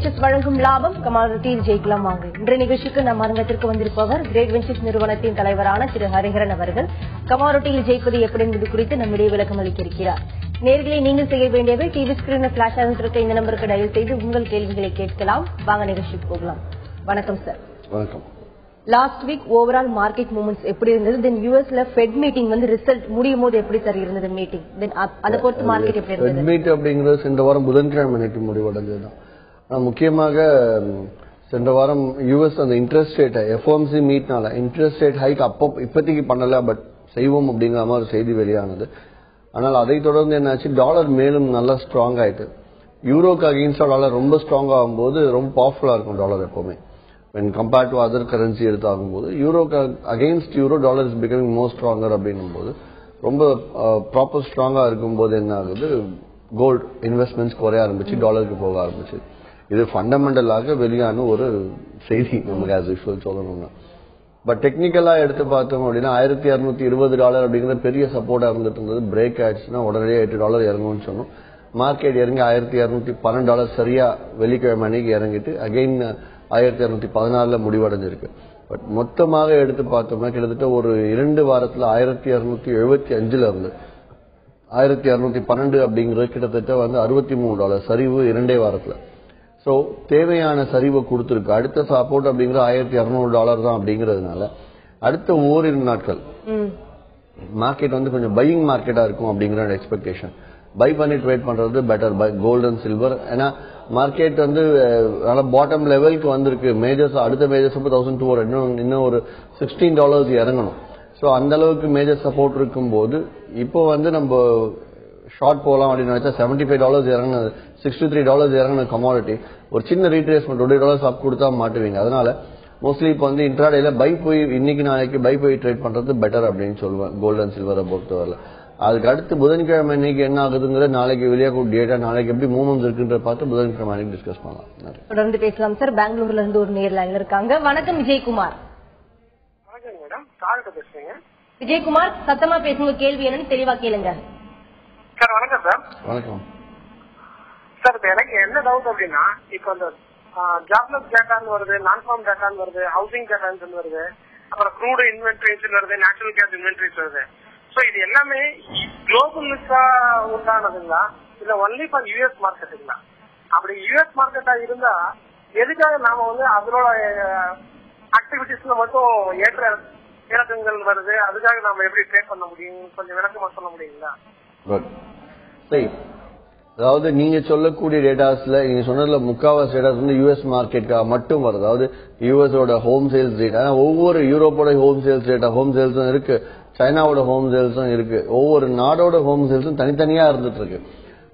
Ventures வழங்கும் லாபம் கமாடிட்டியில் ஜெயிக்கலாம் வாங்க. இன்றைய நிகழ்ச்சிக்கு நம் அரங்கத்திற்கு வந்திருப்பவர் கிரேட் வெஞ்சர்ஸ் நிறுவனத்தின் தலைவரான திரு ஹரிஹரன் அவர்கள். கமாடிட்டியில் ஜெயிப்பது எப்படி என்பது குறித்து நம்மிடையே விளக்கம் அளிக்க இருக்கிறார். நேர்களை நீங்கள் செய்ய வேண்டியவை டிவி ஸ்கிரீனில் பிளாஷ் ஆகிருக்க இந்த நம்பருக்கு டயல் செய்து உங்கள் கேள்விகளை கேட்கலாம். வாங்க நிகழ்ச்சிக்கு போகலாம். வணக்கம் சார். வணக்கம். Last week overall market movements எப்படி இருந்தது? தென் யூஎஸ்ல ஃபெட் மீட்டிங் வந்து ரிசல்ட் முடியும் போது எப்படி சார் இருந்தது மீட்டிங்? தென் அதை பொறுத்து மார்க்கெட் எப்படி இருந்தது? ஃபெட் மீட் அப்படிங்கிறது இந்த வாரம் புதன்கிழமை நேற்று முடிவடைஞ்சதுதான். முக்கியமாக சென்ற வாரம் யூஎஸ் அந்த இன்ட்ரெஸ்ட் ரேட் எஃப்ஓஎம்சி மீட்னால இன்ட்ரெஸ்ட் ரேட் ஹைக் இப்போதைக்கு பண்ணல, பட் செய்வோம் அப்படிங்கிற மாதிரி ஒரு செய்தி வெளியானது. ஆனால் அதை தொடர்ந்து என்னாச்சு, டாலர் மேலும் நல்லா ஸ்ட்ராங் ஆயிட்டு யூரோக்கு அகெயின்ஸ்டா டாலர் ரொம்ப ஸ்ட்ராங் ஆகும்போது ரொம்ப பவர்ஃபுல்லா இருக்கும் டாலர் எப்பவுமே. when compared to other currency எடுத்து ஆகும்போது யூரோக்கு against euro dollar is becoming more stronger அப்படின்னும் போது ரொம்ப ப்ராப்பர் ஸ்ட்ராங்கா இருக்கும்போது என்ன ஆகுது, கோல்டு இன்வெஸ்ட்மெண்ட்ஸ் குறைய ஆரம்பிச்சு டாலருக்கு போக ஆரம்பிச்சு. இது ஃபண்டமெண்டலாக வெளியான ஒரு செய்தி நமக்கு ஆஸ் யூஷுவல் சொல்லணும்னா. பட் டெக்னிக்கலா எடுத்து பார்த்தோம் அப்படின்னா $1220 அப்படிங்கிற பெரிய சப்போர்ட்டா இருந்துட்டு இருந்தது. பிரேக் ஆயிடுச்சுன்னா உடனடியே $8 இறங்கும்னு சொன்னோம். மார்க்கெட் இறங்கி $1212 சரியா வெள்ளிக்கிழமை அன்னைக்கு இறங்கிட்டு அகைன் 1216 முடிவடைஞ்சிருக்கு. பட் மொத்தமாக எடுத்து பார்த்தோம்னா கிட்டத்தட்ட ஒரு 2 வாரத்துல 1275 இருந்து 1212 அப்படிங்கிறது கிட்டத்தட்ட வந்து $63 சரிவு 2 வாரத்துல. சோ தேவையான சரிவை கொடுத்திருக்கு. அடுத்த சப்போர்ட் அப்படிங்கிற $1200 தான் அப்படிங்கிறதுனால அடுத்த ஓரிரு நாட்கள் மார்க்கெட் வந்து கொஞ்சம் பையிங் மார்க்கெட்டா இருக்கும் அப்படிங்கிற எக்ஸ்பெக்டேஷன். பை பண்ணி ட்ரேட் பண்றது better buy gold and silver. ஏன்னா மார்க்கெட் வந்து பாட்டம் லெவலுக்கு வந்திருக்கு. மேஜர்ஸ் அடுத்த மேஜர்ஸ் 1200 இன்னும் ஒரு $16 இறங்கணும். சோ அந்த அளவுக்கு மேஜர் சப்போர்ட் இருக்கும் போது இப்போ வந்து நம்ம ஷார்ட் போகலாம் அப்படின்னு நினைச்சா $75 இறங்கினது, $63 இறங்கின கமாடிட்டி ஒரு சின்ன ரீட்ரேஸ்மெண்ட் $20 அப் கொடுத்தா மாட்டுவீங்க. அதனால மோஸ்ட்லி இப்போ வந்து இன்ட்ராடேல பை போய் இன்னைக்கு நாளைக்கு பை போய் ட்ரேட் பண்றது பெட்டர் அப்படின்னு சொல்லுவேன் கோல்டு அண்ட் சில்வரை பொறுத்தவரை. அதுக்கு அடுத்து புதன்கிழமை இன்னைக்கு என்ன ஆகுதுங்கிற நாளைக்கு வெளியாகும் டேட்டா, நாளைக்கு எப்படி மூவ்மெண்ட்ஸ் இருக்குன்ற பார்த்து புதன்கிழமை அன்னைக்கு டிஸ்கஸ் பண்ணலாம். தொடர்ந்து பேசலாம் சார். பெங்களூர்ல இருந்து ஒரு நேர்ல இருக்காங்க. வணக்கம் விஜயகுமார். வணக்கம் மேடம், கார்டு பேசுறீங்க. விஜயகுமார் சத்தமா பேசுங்க, கேள்வி என்னன்னு தெளிவா கேளுங்க சார். வணக்கம் சார். வணக்கம் சார். இப்ப எனக்கு என்ன டவுட் அப்படின்னா, இப்ப அந்த ஜாப்லெஸ் டேட்டான்னு வருது, நான் ஃபார்ம் டேட்டான்னு வருது, ஹவுசிங் டேட்டான்னு வருது, அப்புறம் க்ரூட் இன்வென்ட்ரிஸ் வருது, நேச்சுரல் கேஸ் இன்வென்ட்ரிஸ் வருது. சோ இது எல்லாமே குளோபலுக்கா உண்டானதுங்களா இல்ல ஒன்லி ஃபார் யூஎஸ் மார்க்கெட்டுங்களா? அப்படி யூஎஸ் மார்க்கெட்டா இருந்தா எதுக்காக நாம வந்து அதோட ஆக்டிவிட்டிஸ்ல மட்டும் ஏற்ற இறக்கங்கள் வருது, அதுக்காக நாம எப்படி ட்ரேட் பண்ண முடியும்? கொஞ்சம் விளக்கமா சொல்ல முடியுங்களா? அதாவது நீங்க சொல்லக்கூடிய டேட்டாஸ்ல நீங்க சொன்னதுல முக்காவாசி டேட்டாஸ் வந்து யூஎஸ் மார்க்கெட்டுக்காக மட்டும் வருது. அதாவது யூஎஸோட ஹோம் சேல்ஸ் டேட்டா, ஒவ்வொரு யூரோப்போட ஹோம் சேல்ஸ் டேட்டா, ஹோம் சேல்ஸும் இருக்கு, சைனாவோட ஹோம் சேல்ஸும் இருக்கு, ஒவ்வொரு நாடோட ஹோம் சேல்ஸும் தனித்தனியா இருந்துட்டு இருக்கு.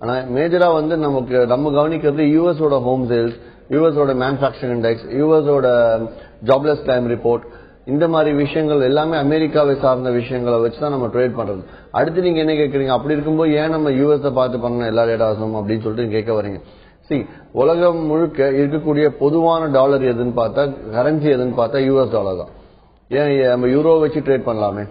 ஆனா மேஜரா வந்து நம்ம கவனிக்கிறது யூஎஸோட ஹோம் சேல்ஸ், யூஎஸோட மேனுஃபேக்சரிங் இண்டெக்ஸ், யூஎஸோட ஜாப்லெஸ் டைம் ரிப்போர்ட், இந்த மாதிரி விஷயங்கள் எல்லாமே அமெரிக்காவை சார்ந்த விஷயங்களை வச்சுதான் நம்ம ட்ரேட் பண்றது. அடுத்து நீங்க என்ன கேட்கறீங்க, அப்படி இருக்கும்போது ஏன் நம்ம யூஎஸ் பார்த்து பண்ணணும் எல்லா டேட்டாஸும் அப்படின்னு சொல்லிட்டு கேட்க வரீங்க. உலகம் முழுக்க இருக்கக்கூடிய பொதுவான டாலர் எதுன்னு பார்த்தா, கரன்சி எதுன்னு பார்த்தா யூஎஸ் டாலர் தான். ஏன் நம்ம யூரோ வச்சு ட்ரேட் பண்ணலாமே?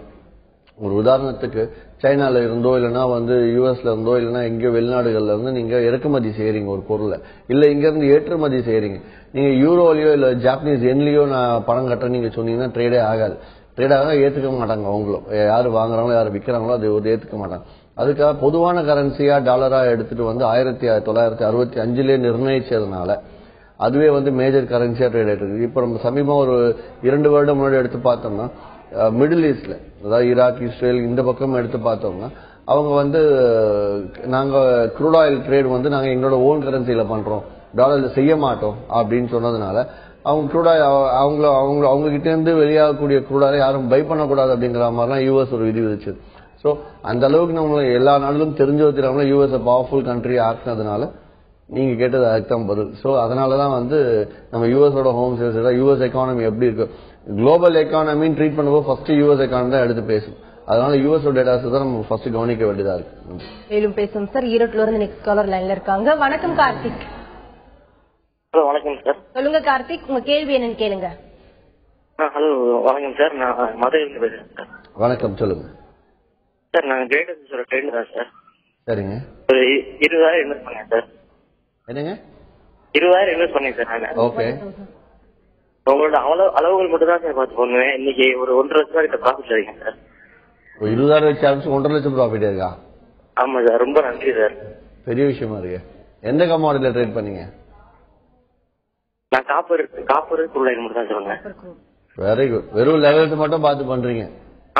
ஒரு உதாரணத்துக்கு சைனால இருந்தோ இல்லைன்னா வந்து யூஎஸ்ல இருந்தோ இல்லைன்னா எங்கேயோ வெளிநாடுகள்ல இருந்து நீங்க இறக்குமதி செய்யறீங்க ஒரு பொருளை, இல்ல இங்க இருந்து ஏற்றுமதி செய்யறீங்க, நீங்க யூரோலயோ இல்ல ஜாப்பனீஸ் என்லயோ நான் பணம் கட்டுறேன் நீங்க சொன்னீங்கன்னா ட்ரேடே ஆகாது. ட்ரேட் ஆக ஏத்துக்க மாட்டாங்க. அவங்களும் யாரு வாங்குறாங்களோ யாரு விற்கிறாங்களோ அது ஏத்துக்க மாட்டாங்க. அதுக்காக பொதுவான கரன்சியா டாலரா எடுத்துட்டு வந்து 1965 நிர்ணயிச்சதுனால அதுவே வந்து மேஜர் கரன்சியா ட்ரேட் ஆயிட்டு இருக்கு. இப்ப நம்ம சமீபம் ஒரு 2 வருடம் முன்னாடி எடுத்து பார்த்தோம்னா மிடில் ஈஸ்ட்ல, அதாவது ஈராக், இஸ்ரேல் இந்த பக்கம் எடுத்து பார்த்தோம்னா அவங்க வந்து நாங்க க்ரூட் ஆயில் ட்ரேட் வந்து நாங்க எங்களோட ஓன் கரன்சியில பண்றோம், டாலர்ல செய்ய மாட்டோம் அப்படின்னு சொன்னதுனால அவங்க க்ரூட் ஆயில் அவங்க கிட்ட இருந்து வெளியாகக்கூடிய க்ரூட் ஆயில் யாரும் பை பண்ணக்கூடாது அப்படிங்கிற மாதிரிலாம் யூஎஸ் ஒரு விதி விதிச்சது. சோ அந்த அளவுக்கு நம்ம எல்லா நாடுகளும் தெரிஞ்சு வச்சுக்காம யூஎஸ் பவர்ஃபுல் கண்ட்ரி ஆக்குனதுனால நீங்க கேட்டது அதுதான் பதில். சோ அதனாலதான் வந்து நம்ம யூஎஸோட ஹோம் சேல்ஸ், யூஎஸ் எக்கானமி எப்படி இருக்கு, குளோபல் எக்கானமின்னு ட்ரீட் பண்ணும்போது ஃபர்ஸ்ட் யூஎஸ் எக்கானமி தான் எடுத்து பேசும். அதனால யூஎஸ் டேட்டாஸ் தான் நம்ம ஃபர்ஸ்ட் கவனிக்க வேண்டியதா இருக்கு. மேலும் பேசும் சார். ஈரோட்ல இருந்து நெக்ஸ்ட் காலர் லைன்ல இருக்காங்க. வணக்கம் கார்த்திக். ஹலோ வணக்கம் சார். சொல்லுங்க கார்த்திக், உங்க கேள்வி என்னன்னு கேளுங்க. ஹலோ வணக்கம் சார், நான் மதுரையிலிருந்து பேசுறேன் சார். வணக்கம், சொல்லுங்க சார். நான் கிரேட் ட்ரெயின் தான் சார். சரிங்க. ஒரு 20,000 இன்வெஸ்ட் பண்ணேன் சார். என்னங்க? 20,000 இன்வெஸ்ட் பண்ணேன் சார் நான். ஓகே. உங்களோட அளவுகள் மட்டும் தான் சார் பார்த்து பண்ணுவேன். இன்னைக்கு ஒரு 1.5 லட்சம் கிட்ட ப்ராஃபிட்ல இருக்கேன் சார். 20,000 வச்சு ஆரம்பிச்சு 1.5 லட்சம் ப்ராஃபிட் இருக்கா? ஆமா சார், ரொம்ப நன்றி சார். பெரிய விஷயமா இருக்கு. எந்த கமாடிட்டில ட்ரேட் பண்ணீங்க? நான் காப்பர் குருளைன் மட்டும் தான் சொல்லுங்க. Very good. வெறும் லெவல்ஸ் மட்டும் பார்த்து பண்றீங்க.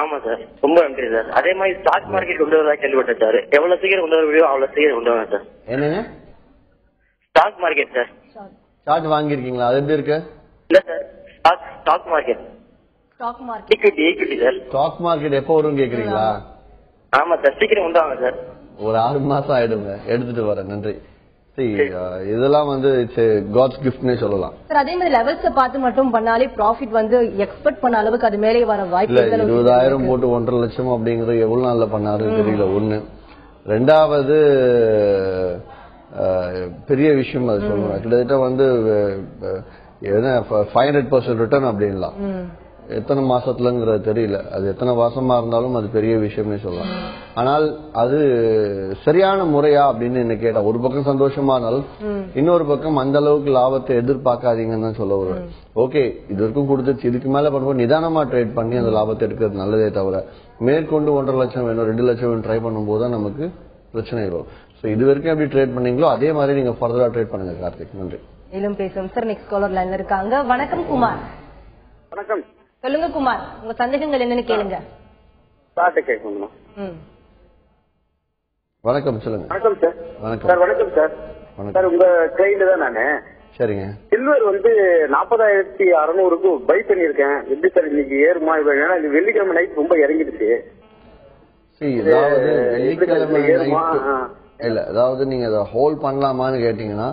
ஆமா சார், ரொம்ப நன்றி சார். அதே மாதிரி ஸ்டாக் மார்க்கெட் கொண்டு வரதா கேள்விப்பட்டேன் சார். எவ்வளவு சீக்கிரம் கொண்டு வர முடியும் அவ்வளவு சீக்கிரம் கொண்டு வரேன் சார். என்னங்க? Stock market sir. சார்ட் வாங்கிருக்கீங்களா? அது எப்படி இருக்கு? இல்ல sir, stock market. Stock market equity sir. Stock market எப்போ வரும் கேக்குறீங்களா? ஆமா சார், சீக்கிரம் கொண்டு வாங்க சார். ஒரு 6 மாசம் ஆயிடுங்க, எடுத்துட்டு வரேன். நன்றி. இதெல்லாம் வந்து காட்ஸ் கிஃப்ட்னே சொல்லலாம் சார். அதே மாதிரி லெவல்ஸ் பார்த்து மட்டும் பண்ணாலே ப்ராஃபிட் வந்து எக்ஸ்பெக்ட் பண்ண அளவுக்கு அது மேலே வர வாய்ப்பு இல்ல. 20,000 போட்டு 1.5 லட்சம் அப்படிங்கறது எவ்வளவு நாள்ல பண்ணாருன்னு தெரியல. ஒண்ணு. ரெண்டாவது பெரிய விஷயம் அது சொல்லுவேன். கிட்டத்தட்ட வந்து 500% ரிட்டர்ன் அப்படின்லாம். எத்தனை மாசத்துலங்கிறது தெரியல. அது எத்தனை மாசமா இருந்தாலும் அது பெரிய விஷயம்னே சொல்லலாம். ஆனால் அது சரியான முறையா அப்படின்னு என்ன கேட்டா, ஒரு பக்கம் சந்தோஷமா இருந்தாலும் இன்னொரு பக்கம் அந்த அளவுக்கு லாபத்தை எதிர்பார்க்காதீங்கன்னு தான் சொல்ல வருவேன். ஓகே, இது வரைக்கும் கொடுத்துச்சு, இதுக்கு மேல பண்ணும்போது நிதானமா ட்ரேட் பண்ணி அந்த லாபத்தை எடுக்கிறது நல்லதே தவிர மேற்கொண்டு 1.5 லட்சம் வேணும் 2 லட்சம் வேணும் ட்ரை பண்ணும்போது தான் நமக்கு பிரச்சனை வரும். சோ இது வரைக்கும் எப்படி ட்ரேட் பண்ணீங்களோ அதே மாதிரி நீங்க ஃபர்தரா ட்ரேட் பண்ணுங்க. கார்த்திக், நன்றி. மேலும் பேசுவோம் சார். நெக்ஸ்ட் காலர் லைன்ல இருக்காங்க. வணக்கம் குமார். வணக்கம். சொல்லுங்க குமார், உங்க சந்தேகங்கள் என்னன்னு கேளுங்க. வணக்கம், சொல்லுங்க. வணக்கம் சார். வணக்கம் சார். வணக்கம் சார். சார், உங்க கிளைண்ட் தான் நானு. சரிங்க. சில்வர் வந்து 40,600க்கு பை பண்ணிருக்கேன். எப்படி சார் இன்னைக்கு ஏறுமா? ஏன்னா இது வெள்ளிக்கிழமை நைட் ரொம்ப இறங்கிடுச்சு. இல்ல, அதாவது நீங்க அதை ஹோல்ட் பண்ணலாமான்னு கேட்டீங்கன்னா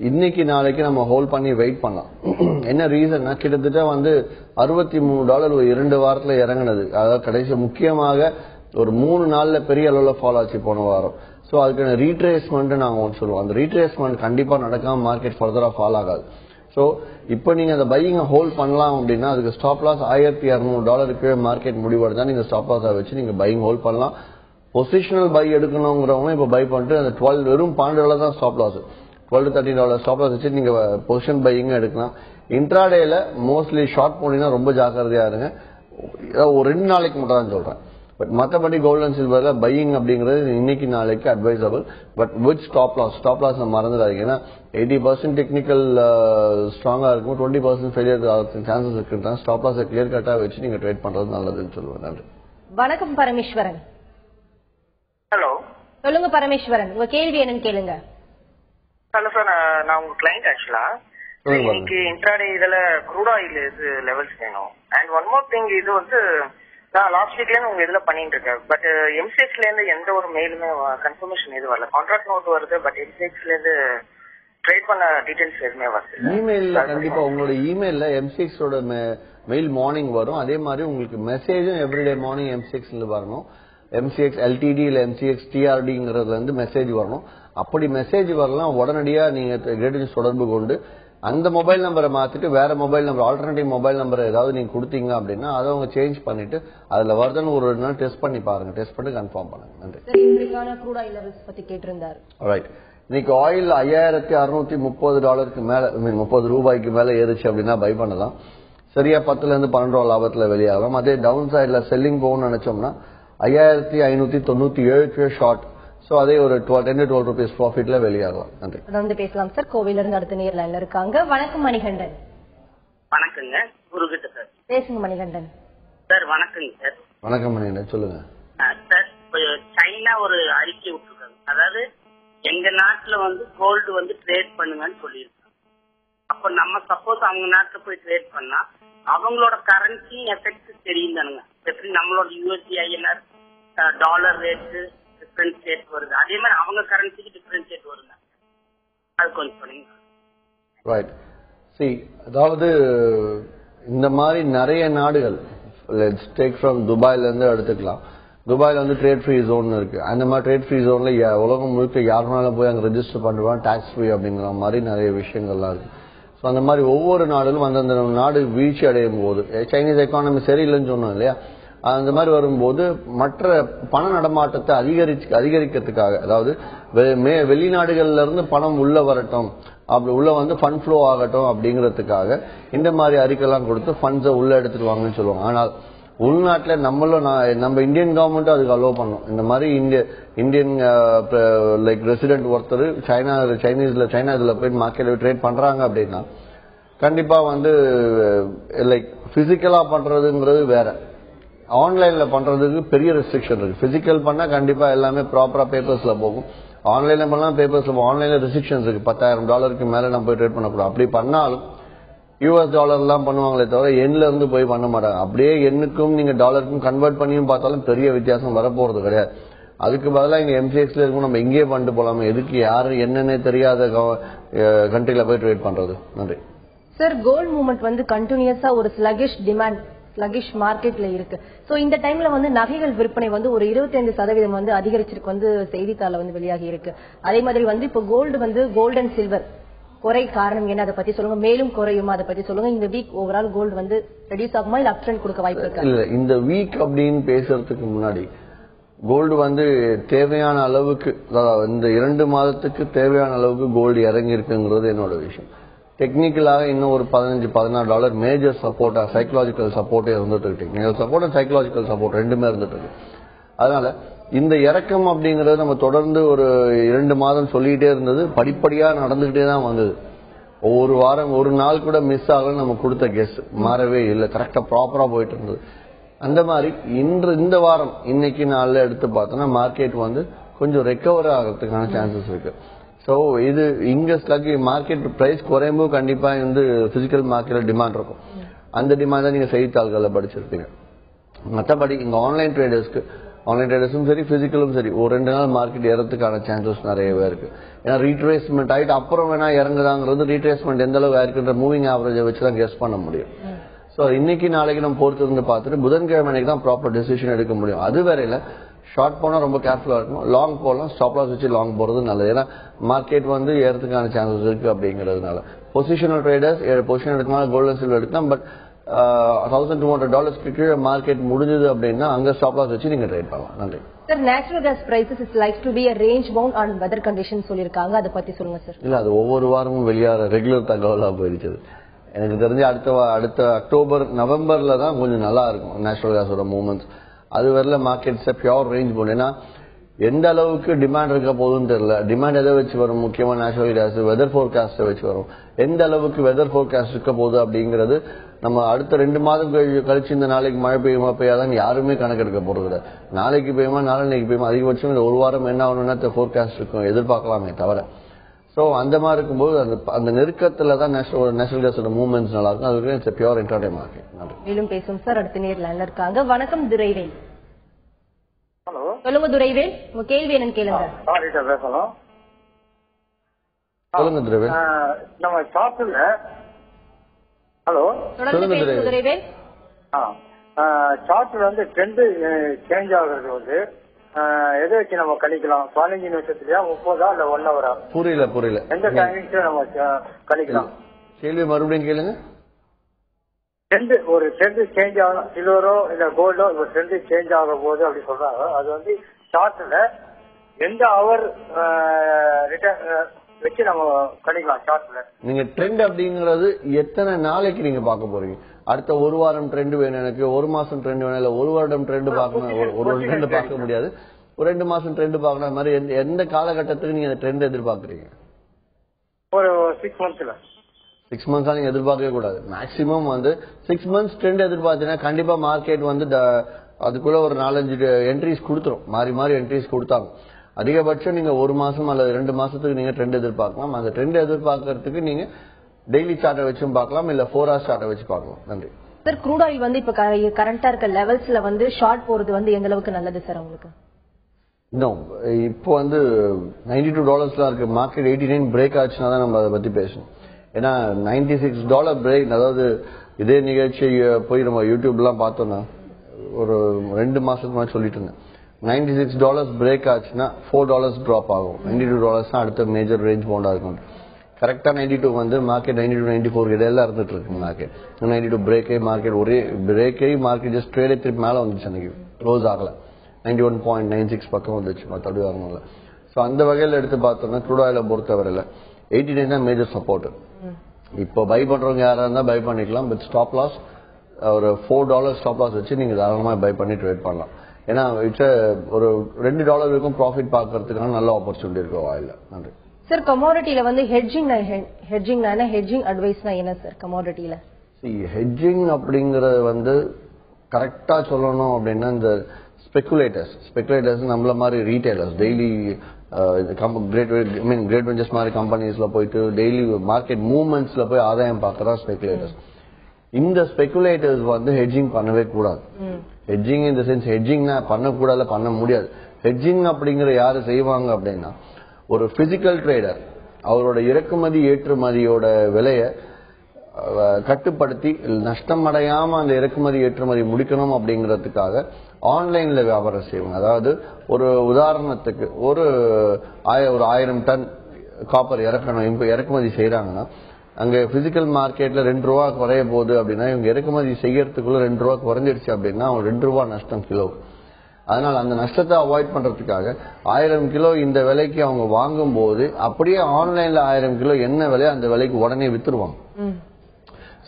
இன்னைக்கு நாளைக்கு நம்ம ஹோல்ட் பண்ணி வெயிட் பண்ணலாம். என்ன ரீசன்னா, கிட்டத்தட்ட வந்து $63 ஒரு 2 வாரத்துல இறங்கினது. அதாவது கடைசி முக்கியமாக ஒரு 3 நாள்ல பெரிய அளவுல ஃபாலோ ஆச்சு போன வாரம். சோ அதுக்கான ரீட்ரேஸ்மெண்ட் நாங்க ஒன்று சொல்லுவோம். அந்த ரீட்ரேஸ்மெண்ட் கண்டிப்பா நடக்காம மார்க்கெட் ஃபர்தரா ஃபால் ஆகாது. சோ இப்போ நீங்க அந்த பையிங்க ஹோல்ட் பண்ணலாம் அப்படின்னா அதுக்கு ஸ்டாப் லாஸ் $1,200 மார்க்கெட் முடிவடைஞ்சா நீங்க ஸ்டாப் லாஸா வச்சு நீங்க பையிங் ஹோல்ட் பண்ணலாம். பொசிஷனல் பை எடுக்கணுங்கிறவங்க இப்ப பை பண்ணிட்டு அந்த 12 வெறும் $12 தான் stop loss. $12 to $13 stop loss வச்சு நீங்க பொசிஷன் பையிங்க எடுக்கலாம். இன்ட்ராடேல மோஸ்ட்லி ஷார்ட் போனீங்கன்னா ரொம்ப ஜாக்கிரதையா இருங்க. ஒரு 2 நாளைக்கு மட்டும் தான் சொல்றேன். பட் மற்றபடி கோல்ட் அண்ட் சில்வர்ல பையிங் அப்படிங்கிறது இன்னைக்கு நாளைக்கு advisable. But with stop loss மறந்துடாதீங்க. ஏன்னா 80% டெக்னிக்கல் ஸ்ட்ராங்கா இருக்கும், 20% ஃபெயிலியர் சான்சஸ் இருக்குன்றா ஸ்டாப் லாஸ் கிளியர் கட்டா வச்சு நீங்க ட்ரேட் பண்றது நல்லதுன்னு சொல்லுவேன். நன்றி. வணக்கம் பரமேஸ்வரன். ஹலோ. சொல்லுங்க பரமேஸ்வரன், உங்க கேள்வி என்னன்னு கேளுங்க. ஹலோ சார், நான் உங்க கிளைண்ட் ஆக்சுவலா. இன்னைக்கு இன்ட்ராடே இதுல க்ரூட் ஆயில் இது லெவல்ஸ் வேணும். அண்ட் ஒன் மோர் திங், இது வந்து நான் லாஸ்ட் வீக்ல இருந்து உங்க இதுல பண்ணிட்டு இருக்கேன். பட் எம்சிஎக்ஸ்ல இருந்து எந்த ஒரு மெயிலுமே கன்ஃபர்மேஷன் எதுவும் வரல. கான்ட்ராக்ட் நோட் வருது, பட் எம்சிஎக்ஸ்ல இருந்து ட்ரேட் பண்ண டீடைல்ஸ் எதுவுமே வருது. இமெயில்ல கண்டிப்பா உங்களோட இமெயில்ல எம்சிஎக்ஸோட மெயில் மார்னிங் வரும். அதே மாதிரி உங்களுக்கு மெசேஜும் எவ்ரிடே மார்னிங் எம்சிஎக்ஸ்ல வரணும். எம்சிஎக்ஸ் எல்டிடி இல்ல எம்சிஎக்ஸ் டிஆர்டிங்கிறதுல இருந்து மெசேஜ் வரணும். அப்படி மெசேஜ் வரலாம் உடனடியா நீங்க கிரேட் தொடர்பு கொண்டு அந்த மொபைல் நம்பரை மாத்திட்டு வேற mobile number alternative mobile number ஏதாவது நீங்க கொடுத்தீங்க அப்படின்னா அதை அவங்க சேஞ்ச் பண்ணிட்டு அதுல வருதுன்னு ஒரு 2 நாள் டெஸ்ட் பண்ணி பாருங்க. டெஸ்ட் பண்ணி கன்ஃபார்ம் பண்ணுங்க. நன்றி. க்ரூட் ஆயில் லெவல்ஸ் பத்தி கேட்டிருந்தாரு. ரைட். இன்னைக்கு ஆயில் $5,630 மேல, ₹30 மேல ஏறுச்சு அப்படின்னா பை பண்ணலாம். சரியா 10 இருந்து 12 லாபத்துல வெளியாகலாம். அதே டவுன் சைட்ல செல்லிங் போகணும்னு நினைச்சோம்னா $5,597 ஷார்ட். சோ அதே ஒரு 10 to 12 rupees ப்ராஃபிட்ல வெளியாகலாம். நன்றி. தொடர்ந்து பேசலாம் சார். கோவில இருந்து அடுத்த நேர் லைன்ல இருக்காங்க. வணக்கம் மணிகண்டன். வணக்கங்க, குருகிட்ட சார் பேசுங்க மணிகண்டன். சார் வணக்கங்க சார். வணக்கம் மணிகண்டன், சொல்லுங்க சார். சைனா ஒரு அறிக்கை விட்டுருக்காங்க. அதாவது எங்க நாட்டுல வந்து கோல்டு வந்து ட்ரேட் பண்ணுங்கன்னு சொல்லியிருக்காங்க. அப்ப நம்ம சப்போஸ் அவங்க நாட்டுல போய் ட்ரேட் பண்ணா அவங்களோட கரன்சி எஃபெக்ட் தெரியும் தானுங்க. எப்படி நம்மளோட USD INR dollar rate differentiate வருது, அதே மாதிரி அவங்க கரன்சிக்கு டிஃபரன்ஷியேட் வருங்க. அது கொஞ்சம் பண்ணுங்க. ரைட். அதாவது இந்த மாதிரி நிறைய நாடுகள், லெட்ஸ் டேக் ஃப்ரம் துபாயில இருந்து எடுத்துக்கலாம். துபாயில வந்து ட்ரேட் ஃப்ரீ ஜோன் இருக்கு. அந்த மாதிரி ட்ரேட் ஃப்ரீ ஜோன்ல உலகம் முழுக்க யாருனாலும் போய் அங்க ரெஜிஸ்டர் பண்ணுவாங்க, டாக்ஸ் ஃப்ரீ அப்படிங்கிற மாதிரி நிறைய விஷயங்கள்லாம் இருக்கு. ஸோ அந்த மாதிரி ஒவ்வொரு நாடுகளும் அந்தந்த நாடு வீழ்ச்சி அடையும் போது, சைனீஸ் எக்கானமி சரியில்லைன்னு சொன்னோம் இல்லையா, அந்த மாதிரி வரும்போது மற்ற பண நடமாட்டத்தை அதிகரிக்கிறதுக்காக, அதாவது வெளிநாடுகள்ல இருந்து பணம் உள்ள வரட்டும், அப்படி உள்ள வந்து ஃபண்ட் ஃப்ளோ ஆகட்டும் அப்படிங்கறதுக்காக இந்த மாதிரி அறிக்கைலாம் கொடுத்து ஃபண்ட்ஸை உள்ள எடுத்துட்டு வாங்கன்னு சொல்லுவாங்க. ஆனால் உள்நாட்டுல நம்ம இந்தியன் கவர்மெண்ட் அதுக்கு அலோவ் பண்ணோம். இந்த மாதிரி இந்தியன் லைக் ரெசிடென்ட் ஒருத்தர் சைனா இதுல போய் மார்க்கெட்ல ட்ரேட் பண்றாங்க அப்படின்னா கண்டிப்பா வந்து லைக் பிசிக்கலா பண்றதுங்கிறது வேற, ஆன்லைன்ல பண்றதுக்கு பெரிய ரெஸ்ட்ரிக்ஷன் இருக்கு. பிசிக்கல் பண்ணா கண்டிப்பா எல்லாமே ப்ராப்பரா பேப்பர்ஸ்ல போகும். ஆன்லைன்ல பண்ணலாம் பேப்பர்ஸ்ல போகும். ஆன்லைன்ல ரெஸ்ட்ரிக்ஷன்ஸ் இருக்கு. $10,000 மேல நம்ம போய் ட்ரேட் பண்ணக்கூடாது. அப்படி பண்ணாலும் US டாலர் எல்லாம் பண்ணுவாங்களே தவிர எண்ல இருந்து போய் பண்ண மாட்டாங்க. அப்படியே எண்ணுக்கும் நீங்க டாலருக்கும் கன்வெர்ட் பண்ணியும் பார்த்தாலும் பெரிய வித்தியாசம் வரப்போறது கிடையாது. அதுக்கு பதிலாக இங்க MCXல இருக்கும், நம்ம இங்கேயே பண்ணிட்டு போலாமே. எதுக்கு யாரு என்னன்னே தெரியாத கண்ட்ரில போய் ட்ரேட் பண்றது? நன்றி சார். கோல்ட் மூவ்மெண்ட் வந்து கண்டினியூஸா ஒரு ஸ்லகிஷ் மார்க்கெட்ல இருக்கு. சோ இந்த டைம்ல வந்து நகைகள் விற்பனை வந்து ஒரு 25% வந்து அதிகரிச்சிருக்கு வந்து செய்தித்தாள வந்து வெளியாகி இருக்கு. அதே மாதிரி வந்து இப்போ கோல்டு அண்ட் சில்வர் குறை காரணம் என்ன, அதை பத்தி சொல்லுங்க. மேலும் குறையுமா, அதை பத்தி சொல்லுங்க. இந்த வீக் ஓவரால் கோல்டு வந்து ரெடியூஸ் ஆகுமா இல்ல அப் ட்ரெண்ட் கொடுக்க வாய்ப்பு இருக்கா? இல்ல, இந்த வீக் அப்படின்னு பேசுறதுக்கு முன்னாடி கோல்டு வந்து தேவையான அளவுக்கு, இந்த 2 மாதத்துக்கு தேவையான அளவுக்கு கோல்டு இறங்கி இருக்குங்கிறது என்னோட விஷயம். டெக்னிக்கலாக இன்னும் ஒரு $15-16 மேஜர் சப்போர்ட்டா, சைக்கலாஜிக்கல் சப்போர்ட்டே இருந்துட்டு இருக்கு. Technical support and psychological support ரெண்டுமே இருந்துட்டு இருக்கு. அதனால இந்த இறக்கம் அப்படிங்கறது நம்ம தொடர்ந்து ஒரு 2 மாதம் சொல்லிட்டே இருந்தது, படிப்படியா நடந்துகிட்டே தான் வந்தது. ஒவ்வொரு வாரம் ஒரு நாள் கூட மிஸ் ஆகல. நம்ம கொடுத்த கெஸ் மாறவே இல்லை, கரெக்டா ப்ராப்பரா போயிட்டு இருந்தது. அந்த மாதிரி இந்த வாரம் இன்னைக்கு நாள்ல எடுத்து பார்த்தோம்னா மார்க்கெட் வந்து கொஞ்சம் ரெக்கவர் ஆகிறதுக்கான சான்சஸ் இருக்கு. சோ இது இங்க மார்க்கெட் பிரைஸ் குறையும் போது கண்டிப்பா வந்து பிசிக்கல் மார்க்கெட்ல டிமாண்ட் இருக்கும். அந்த டிமாண்ட் நீங்க செய்தித்தாள்களை படிச்சிருப்பீங்க. மற்றபடி இங்க ஆன்லைன் ட்ரேடர்ஸும் சரி பிசிக்கலும் சரி ஒரு 2 நாள் மார்க்கெட் ஏறதுக்கான சான்சஸ் நிறையவே இருக்கு. ஏன்னா ரீட்ரேஸ்மெண்ட் ஆயிட்டு அப்புறம் வேணா இறங்குதாங்கிறது, ரீட்ரேஸ்மெண்ட் எந்த அளவுக்கு ஆயிருக்குன்ற மூவிங் ஆவரேஜை வச்சுதான் கெஸ் பண்ண முடியும். சோ இன்னைக்கு நாளைக்கு நம்ம பொறுத்து இருந்து பார்த்துட்டு புதன்கிழமை தான் ப்ராப்பர் டெசிஷன் எடுக்க முடியும். அது வரையில ஷார்ட் போனா ரொம்ப கேர்ஃபுல்லா இருக்கணும். லாங் போலாம், ஸ்டாப் லாஸ் வச்சு லாங் போறது நல்லது. ஏன்னா மார்க்கெட் வந்து ஏறதுக்கான சான்சஸ் இருக்கு அப்படிங்கறதுனால. பொசிஷனல் ட்ரேடர்ஸ் பொசிஷன் எடுக்கலாம், கோல்டு அண்ட் சில்வர் எடுக்கலாம். பட் $1,200 கீழே மார்க்கெட் முடிஞ்சது அப்படின்னா அங்க ஸ்டாப் லாஸ் வச்சு நீங்க ட்ரேட் பண்ணலாம். நன்றி sir. Natural gas prices is like to be a range bound on weather conditions சொல்லிருக்காங்க, அதை பத்தி சொல்லுங்க சார். இல்ல, அது ஒவ்வொரு வாரமும் வெளியாகிற ரெகுலர் தகவலா போயிடுச்சு. எனக்கு தெரிஞ்சு அடுத்த அக்டோபர் நவம்பர்ல தான் கொஞ்சம் நல்லா இருக்கும் நேச்சுரல் கேஸோட மூவ்மெண்ட்ஸ். அது வரல மார்க்கெட்ஸ் பியூர் ரேஞ்ச் போன். ஏன்னா எந்த அளவுக்கு டிமாண்ட் இருக்க போகுதுன்னு தெரியல. டிமாண்ட் எதை வச்சு வரும்? முக்கியமா நேச்சுரல் கேஸ் வெதர் ஃபோர்காஸ்ட் வச்சு வரும். எந்த அளவுக்கு வெதர் ஃபோர்காஸ்ட் இருக்க போகுது அப்படிங்கிறது நம்ம அடுத்த 2 மாதம் கழிச்சு இந்த நாளைக்கு மழை பெய்யுமா பெய்யாதான் யாருமே கணக்கெடுக்க போறது. நாளைக்கு பெய்யுமா நாளைக்கு பெய்யுமா அதிகபட்சம் இந்த ஒரு வாரம் என்ன ஆகணும்னா ஃபோர்காஸ்ட் இருக்கும், எதிர்பார்க்கலாமே தவிர. சோ அந்த மாதிரி இருக்கும்போது அந்த நெருக்கத்துல தான் நேஷனல் கேஸோட மூவ்மெண்ட்ஸ் நல்லா இருக்கும். அதுக்கு இட்ஸ் பியூர் இன்டர்டே மார்க்கெட். மேலும் பேசும் சார். அடுத்த நேர்ல இருக்காங்க. வணக்கம் துரைவேல். ஹலோ, சொல்லுங்க துரைவேல், உங்க கேள்வி என்னன்னு கேளுங்க. பேசணும். சொல்லுங்க துரைவேல். நம்ம சாப்பிடல. ஹலோ, தொடர்ந்து பேசுங்க துரைவேல். சார்ட்ல வந்து ட்ரெண்ட் சேஞ்ச் ஆகுறது வந்து எதை வச்சு நம்ம கணிக்கலாம்? 15 நிமிஷத்துலயா 30 இல்ல 1 ஹவரா? புரியல. எந்த டைமிங்ஸ்ல நம்ம கணிக்கலாம்? கேள்வி மறுபடியும் கேளுங்க. ஒரு ட்ரெண்ட் சேஞ்ச் ஆகும், சில்வரோ இல்ல கோல்டோ ஒரு ட்ரெண்ட் சேஞ்ச் ஆக போகுது அப்படி சொல்றாங்க. அது வந்து சார்ட்ல எந்த ஹவர் வச்சு நம்ம கணிக்கலாம் சார்ட்ல? நீங்க ட்ரெண்ட் அப்படிங்கறது எத்தனை நாளைக்கு நீங்க பார்க்க போறீங்க? அடுத்த ஒரு வாரம் ட்ரெண்ட் வேணும் எனக்கு, ஒரு மாசம் ட்ரெண்ட் வேணும், இல்ல ஒரு வருடம் ட்ரெண்ட் பார்க்கணும். ஒரு ட்ரெண்ட் பார்க்க முடியாது, ஒரு 2 மாசம் ட்ரெண்ட் பார்க்கணும். மாதிரி எந்த காலகட்டத்துக்கு நீங்க ட்ரெண்ட் எதிர்பார்க்கறீங்க? ஒரு 6 மந்த்ஸ்ல. 6 மந்த்ஸா நீங்க எதிர்பார்க்கவே கூடாது. மேக்சிமம் வந்து 6 மந்த்ஸ் ட்ரெண்ட் எதிர்பார்த்தீங்கன்னா கண்டிப்பா மார்க்கெட் வந்து அதுக்குள்ள ஒரு 4-5 என்ட்ரிஸ் கொடுத்துரும். மாறி என்ட்ரிஸ் கொடுத்தாங்க. அதிகபட்சம் நீங்க 1 மாசம் அல்லது 2 மாசத்துக்கு நீங்க ட்ரெண்ட் எதிர்பார்க்கலாம். அந்த ட்ரெண்ட் எதிர்பார்க்கறதுக்கு நீங்க டெய்லி சார்ட்டை வச்சும் பார்க்கலாம், இல்ல 4 hours சார்ட்டை வச்சு பார்க்கலாம். நன்றி சார். க்ரூட் ஆயில் வந்து இப்ப கரண்டா இருக்க லெவல்ஸ்ல வந்து ஷார்ட் போறது வந்து எந்த அளவுக்கு நல்லது சார் உங்களுக்கு? இன்னும் இப்போ வந்து $92 இருக்கு. மார்க்கெட் 89 பிரேக் ஆச்சுன்னா தான் நம்ம அதை பத்தி பேசணும். ஏன்னா $96 பிரேக், அதாவது இதே நிகழ்ச்சி போய் நம்ம யூடியூப் எல்லாம் பார்த்தோம்னா ஒரு 2 மாசத்துக்கு முன்னாடி சொல்லிட்டு இருந்தேன். $96 பிரேக் ஆச்சுன்னா $4 டிராப் ஆகும். $92 தான் அடுத்த மேஜர் ரேஞ்ச் பவுண்டா இருக்கும். கரெக்டா 92 வந்து மார்க்கெட் 92 94 இதெல்லாம் இருந்துட்டு இருக்கு மார்க்கெட் 92 பிரேக்கே மார்க்கெட் ஒரே பிரேக்கே மார்க்கெட் ஜஸ்ட் ட்ரேடே திருப்பி மேல வந்துச்சு அன்னைக்கு க்ளோஸ் ஆகல 91.96 பக்கம் வந்துச்சு மற்றபடி வரணும்ல. ஸோ அந்த வகையில் எடுத்து பார்த்தோம்னா க்ரூட் ஆயிலை பொறுத்தவரையில் 89 தான் மேஜர் சப்போர்ட். இப்போ பை பண்றவங்க யாரா இருந்தா பை பண்ணிக்கலாம். பட் ஸ்டாப் லாஸ் ஒரு $4 ஸ்டாப் லாஸ் வச்சு நீங்க தாராளமா பை பண்ணி ட்ரேட் பண்ணலாம். ஏன்னா ஒரு $2 வரைக்கும் ப்ராஃபிட் பார்க்கறதுக்கான நல்ல ஆப்பர்ச்சுனிட்டி இருக்கு ஆயில்ல. நன்றி சார். கமாடிட்டியில வந்து ஹெட்ஜிங் அட்வைஸ்னா என்ன சார் கமாடிட்டியில? ஹெட்ஜிங் அப்படிங்கறது வந்து கரெக்டா சொல்லணும் அப்படின்னா இந்த ஸ்பெகுலேட்டர்ஸ் நம்மள மாதிரி ரீட்டைலர்ஸ் டெய்லி கிரேட் வெஞ்சர்ஸ் மாதிரி கம்பெனிஸ்ல போயிட்டு டெய்லி மார்க்கெட் மூவ்மெண்ட்ஸ்ல போய் ஆதாயம் பார்க்கறா ஸ்பெகுலேட்டர்ஸ். இந்த ஸ்பெகுலேட்டர்ஸ் வந்து ஹெட்ஜிங் பண்ணவே கூடாது. ஹெட்ஜிங் இந்த சென்ஸ் ஹெட்ஜிங்னா பண்ணக்கூடாது, பண்ண முடியாது. ஹெட்ஜிங் அப்படிங்கிற யாரு செய்வாங்க அப்படின்னா ஒரு பிசிக்கல் ட்ரேடர் அவரோட இறக்குமதி ஏற்றுமதியோட விலையை கட்டுப்படுத்தி நஷ்டம் அடையாம அந்த இறக்குமதி ஏற்றுமதி முடிக்கணும் அப்படிங்கறதுக்காக ஆன்லைன்ல வியாபாரம் செய்வாங்க. அதாவது ஒரு உதாரணத்துக்கு ஒரு 1000 டன் காப்பர் இறக்குமதி செய்யறாங்கன்னா அங்க பிசிக்கல் மார்க்கெட்ல $2 குறைய போகுது அப்படின்னா இவங்க இறக்குமதி செய்யறதுக்குள்ள $2 குறைஞ்சிடுச்சு அப்படின்னா அவங்க $2 நஷ்டம் கிலோ. அதனால அந்த நஷ்டத்தை அவாய்ட் பண்றதுக்காக 1000 கிலோ இந்த விலைக்கு அவங்க வாங்கும் போது அப்படியே ஆன்லைன்ல 1000 கிலோ என்ன விலையோ அந்த விலைக்கு உடனே வித்துருவாங்க.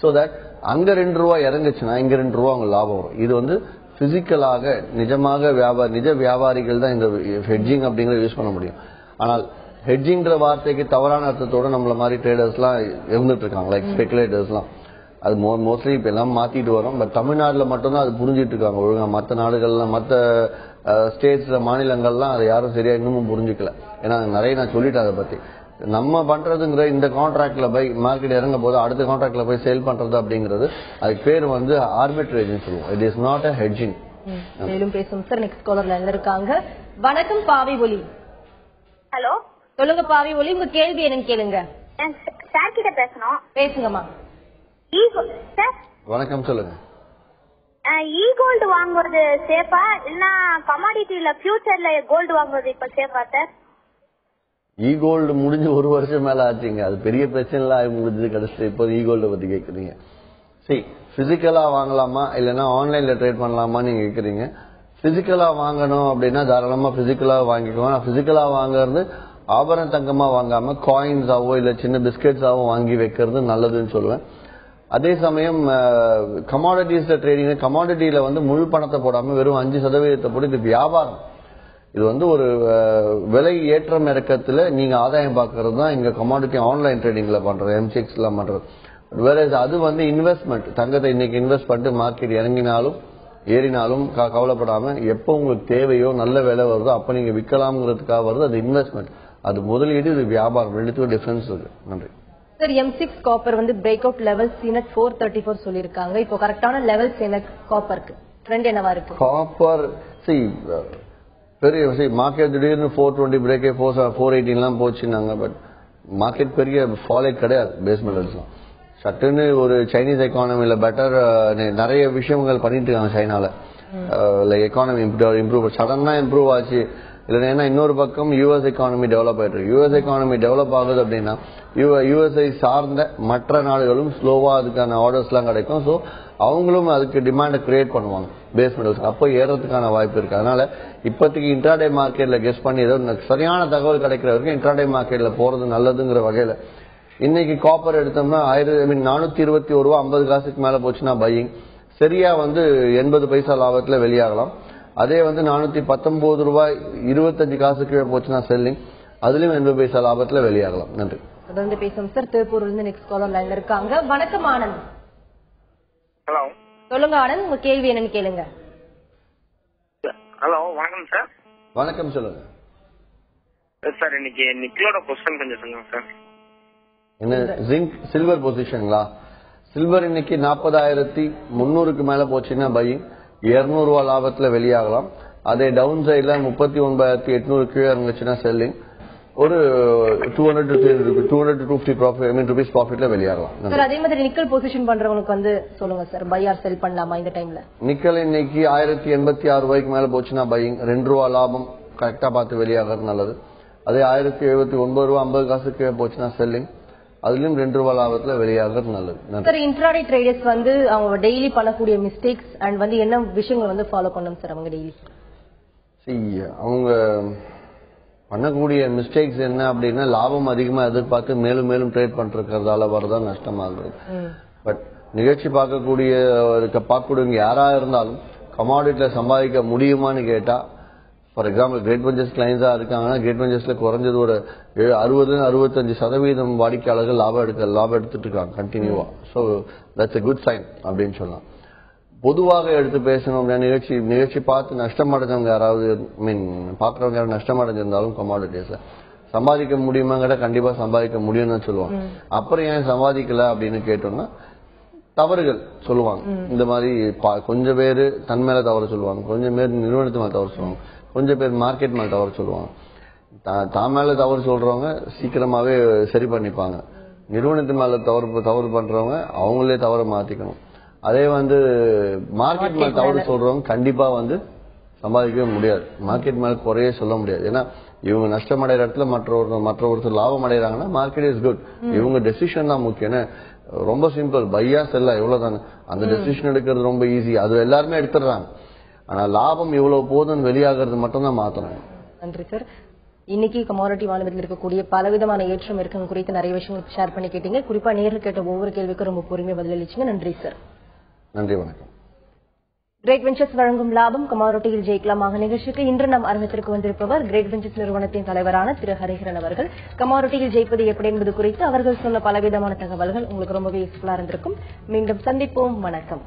சோ தட் அங்க $2 இறங்குச்சுன்னா இங்க $2 அவங்க லாபம் வரும். இது வந்து பிசிக்கலாக நிஜமாக நிஜ வியாபாரிகள் தான் இந்த ஹெட்ஜிங் அப்படிங்கறத யூஸ் பண்ண முடியும். ஆனால் ஹெட்ஜிங்கிற வார்த்தைக்கு தவறான அர்த்தத்தோட நம்மள மாதிரி ட்ரேடர்ஸ் எல்லாம் இருந்துட்டு இருக்காங்க, லைக் ஸ்பெகுலேட்டர்ஸ் எல்லாம். அது மோஸ்ட்லி இப்ப எல்லாம் மாத்திட்டு வரோம். பட் தமிழ்நாட்டுல மட்டும்தான் அது புரிஞ்சிட்டு இருக்காங்க ஒழுங்கா. மற்ற நாடுகள்லாம் மற்ற ஸ்டேட்ஸ்ல மாநிலங்கள்லாம் அதை யாரும் சரியா இன்னமும் புரிஞ்சுக்கல. ஏன்னா நிறைய நான் சொல்லிட்டேன் அதை பத்தி. நம்ம பண்றதுங்கிற இந்த கான்ட்ராக்ட்ல போய் மார்க்கெட் இறங்க போது அடுத்த கான்ட்ராக்ட்ல போய் சேல் பண்றது அப்படிங்கிறது அதுக்கு பேர் வந்து ஆர்பிட்ரேஜ் சொல்லுவோம். It is not a hedging. மேலும் பேசும் சார். நெக்ஸ்ட் காலர்ல இருக்காங்க. வணக்கம் பாவி ஒலி. ஹலோ சொல்லுங்க பாவி ஒலி, உங்க கேள்வி என்னன்னு கேளுங்க. சார் கிட்ட பேசணும். பேசுங்கம்மா. வணக்கம், சொல்லுங்க. கோல்டு வாங்குறது சேஃபா இல்ல கமாடிட்டில ஃபியூச்சர்ல கோல்டு வாங்குறது இப்ப சேஃபா சார்? கோல்டு முடிஞ்சு 1 வருஷம் மேல ஆச்சுங்க. அது பெரிய பிரச்சனை எல்லாம் முடிஞ்சது. கடைசி இப்போ கோல்ட பத்தி கேக்குறீங்க. சரி, பிசிக்கலா வாங்கலாமா இல்லன்னா ஆன்லைன்ல ட்ரேட் பண்ணலாமா நீங்க கேக்குறீங்க. பிசிக்கலா வாங்கணும் அப்படின்னா தாராளமா பிசிக்கலா வாங்கிக்கோங்க. பிசிக்கலா வாங்குறது ஆபரண தங்கமா வாங்காம காயின்ஸாவோ இல்ல சின்ன பிஸ்கெட்ஸாவோ வாங்கி வைக்கிறது நல்லதுன்னு சொல்லுவேன். அதே சமயம் கமாடிட்டிஸ்ல ட்ரேடிங், கமாடிட்டியில வந்து முழு பணத்தை போடாம வெறும் 5% போட்டு இது வியாபாரம். இது வந்து ஒரு விலை ஏற்றம் இறக்கத்துல நீங்க ஆதாயம் பார்க்கறது தான் இங்க கமாடிட்டி ஆன்லைன் ட்ரேடிங்ல பண்றது, MCX எல்லாம் பண்றது. வேற அது வந்து இன்வெஸ்ட்மெண்ட். தங்கத்தை இன்னைக்கு இன்வெஸ்ட் பண்ணிட்டு மார்க்கெட் இறங்கினாலும் ஏறினாலும் கவலைப்படாம எப்ப உங்களுக்கு தேவையோ நல்ல விலை வருதோ அப்ப நீங்க விற்கலாம்ங்கிறதுக்காக வருது. அது இன்வெஸ்ட்மெண்ட், அது முதலீடு, இது வியாபாரம். ரெண்டுத்துக்கும் டிஃபரன்ஸ் இருக்கு. நன்றி சார். M6 காப்பர் வந்து பிரேக் அவுட் லெவல் CNET 434 சொல்லிருக்காங்க. இப்போ கரெக்டான லெவல் CNET காப்பருக்கு ட்ரெண்ட் என்னவா இருக்கு? காப்பர் பெரிய மார்க்கெட் திடீர்னு 420 பிரேக்கே 418 எல்லாம் போச்சுன்னாங்க. பட் மார்க்கெட் பெரிய ஃபாலே கிடையாது. பேஸ் மெட்டல்ஸ்லாம் சட்டுன்னு ஒரு சைனீஸ் எக்கானமில பெட்டர் நிறைய விஷயங்கள் பண்ணிட்டு இருக்காங்க சைனால. லைக் எக்கானமி இம்ப்ரூவ் சடனா இம்ப்ரூவ் ஆச்சு. இல்லைன்னா இன்னொரு பக்கம் யூஎஸ் எக்கானமி டெவலப் ஆயிட்டு இருக்கு. யூஎஸ் எக்கானமி டெவலப் ஆகுது அப்படின்னா யூஎஸ்ஐ சார்ந்த மற்ற நாடுகளும் ஸ்லோவா அதுக்கான ஆர்டர்ஸ் எல்லாம் கிடைக்கும். ஸோ அவங்களும் அதுக்கு டிமாண்டை கிரியேட் பண்ணுவாங்க பேஸ் மெட்டல்ஸ். அப்போ ஏறதுக்கான வாய்ப்பு இருக்கு. அதனால இப்போதைக்கு இன்ட்ராடே மார்க்கெட்ல கெஸ் பண்ணி ஏதோ சரியான தகவல் கிடைக்கிற வரைக்கும் இன்ட்ராடே மார்க்கெட்ல போறது நல்லதுங்கிற வகையில இன்னைக்கு காப்பர் எடுத்தோம்னா 421 ரூபா 50 காசுக்கு மேல போச்சுன்னா பையிங். சரியா வந்து 80 பைசா லாபத்துல வெளியாகலாம். அதே வந்து 419 ரூபாய் 25 காசு கீழே போச்சுன்னா செல்லிங். அதுலயும் 80 பைசா லாபத்துல வெளியாகலாம். நன்றி. தொடர்ந்து பேசும் சார். திருப்பூர்ல நெக்ஸ்ட் காலர் லைன்ல இருக்காங்க. வணக்கம் ஆனந்த். ஹலோ சொல்லுங்க ஆனந்த், உங்க கேள்வி என்னன்னு கேளுங்க. ஹலோ வணக்கம் சார். வணக்கம், சொல்லுங்க சார். இன்னைக்கு நிக்கலோட பொசிஷன் கொஞ்சம் சொல்லுங்க சார். என்ன ஜிங்க் சில்வர் பொசிஷன்களா? சில்வர் இன்னைக்கு 40,300க்கு மேல போச்சுன்னா பையிங், 200 ரூபா லாபத்துல வெளியாகலாம். அதே டவுன் சைட்ல 39,800 கீழே இருந்துச்சுன்னா செல்லிங். ஒரு 200 to 250 ருபீஸ் ப்ராஃபிட்ல வெளியாகலாம். சார் அதே மாதிரி நிக்கல் பொசிஷன் பண்றவங்களுக்கு வந்து சொல்லுங்க சார், பை ஆர் செல் பண்ணலாமா இந்த டைம்ல? நிக்கல் இன்னைக்கு 1086 ரூபாய்க்கு மேல போச்சுன்னா பையிங், 2 ரூபா லாபம் கரெக்டா பார்த்து வெளியாகிறது நல்லது. அதே 1079 ரூபா 50 காசுக்கு போச்சுன்னா செல்லிங். அதுலயும் 2 ரூபாய் லாபத்துல வெளியாகிறது நல்லது. சார், இன்ட்ராடே ட்ரேடர்ஸ் வந்து அவங்க டெய்லி பண்ணக்கூடிய மிஸ்டேக்ஸ் அண்ட் வந்து என்ன விஷயங்கள் வந்து ஃபாலோ பண்ணணும் சார் அவங்க டெய்லி? அவங்க பண்ணக்கூடிய மிஸ்டேக்ஸ் என்ன அப்படின்னா, லாபம் அதிகமா எதிர்பார்த்து மேலும் மேலும் ட்ரேட் பண்றதால வரதான் நஷ்டமாகுது. பட் நிகழ்ச்சி பார்க்கக்கூடியவங்க யாரா இருந்தாலும் கமாடிட்டில சம்பாதிக்க முடியுமான்னு கேட்டா, ஃபார் எக்ஸாம்பிள் கிரேட் வெஞ்சர்ஸ் கிளைண்ட்ஸா இருக்காங்கன்னா, கிரேட் வெஞ்சர்ஸ்ல குறைஞ்சது ஒரு 60-65% வாடிக்கையாளர்கள் லாபம் எடுத்துட்டு இருக்காங்க கண்டினியூவா. So that's a good sign அப்படின்னு சொல்லலாம். பொதுவாக எடுத்து பேசணும் அப்படின்னா, நிகழ்ச்சி பார்த்து நஷ்டம் அடைஞ்சவங்க யாராவது, பாக்குறவங்க யாராவது நஷ்டம் அடைஞ்சிருந்தாலும் கமாடிட்டிஸ்ல சம்பாதிக்க முடியுமாங்கிட்ட கண்டிப்பா சம்பாதிக்க முடியும்னு சொல்லுவாங்க. அப்புறம் ஏன் சம்பாதிக்கல அப்படின்னு கேட்டோம்னா, தவறுகள் சொல்லுவாங்க. இந்த மாதிரி கொஞ்சம் பேர் தன் மேல தவறு சொல்லுவாங்க, கொஞ்சம் பேர் நிறுவனத்து மேல தவறு சொல்லுவாங்க, கொஞ்சம் பேர் மார்க்கெட் மேல தவறு சொல்லுவாங்க. தான் மேல தவறு சொல்றவங்க சீக்கிரமாவே சரி பண்ணிப்பாங்க. நிறுவனத்து மேல தவறு பண்றவங்க அவங்களே தவறு மாத்திக்கணும். அதே வந்து மார்க்கெட் மேல தவறு சொல்றவங்க கண்டிப்பா வந்து சம்பாதிக்கவே முடியாது. மார்க்கெட் மேல குறைய சொல்ல முடியாது. ஏன்னா இவங்க நஷ்டம் அடைகிற இடத்துல மற்றொருத்தர் லாபம் அடைகிறாங்கன்னா மார்க்கெட் இஸ் குட். இவங்க டெசிஷன் தான் முக்கியம். ரொம்ப சிம்பிள், பையா செல்லா எவ்வளவுதானே, அந்த டெசிஷன் எடுக்கிறது ரொம்ப ஈஸி. அது எல்லாருமே எடுத்துடுறாங்க. ஆனா லாபம் இவ்வளவு போதுன்னு வெளியாகிறது மட்டும் தான் மாத்தணும். நன்றி சார். இன்னைக்கு கமாடிட்டி வாணிபத்தில் இருக்கக்கூடிய பலவிதமான ஏற்றம் இறக்கம் குறித்து நிறைய விஷயங்கள் ஷேர் பண்ணி கேட்டீங்க. குறிப்பா நேரில் கேட்ட ஒவ்வொரு கேள்விக்கும் ரொம்ப பொறுமையா பதிலளிச்சீங்க. நன்றி சார். நன்றி, வணக்கம். கிரேட் வெஞ்சர்ஸ் வழங்கும் லாபம் கமாடிட்டியில் ஜெயிக்கலாமாக நிகழ்ச்சிக்கு இன்று நம் அரங்கத்திற்கு வந்திருப்பவர் கிரேட் வெஞ்சர்ஸ் நிறுவனத்தின் தலைவரான திரு ஹரிஹரன் அவர்கள். கமாடிட்டியில் ஜெயிப்பது எப்படி என்பது குறித்து அவர்கள் சொன்ன பலவிதமான தகவல்கள் உங்களுக்கு ரொம்பவே யூஸ்ஃபுல்லா இருந்திருக்கும். மீண்டும் சந்திப்போம். வணக்கம்.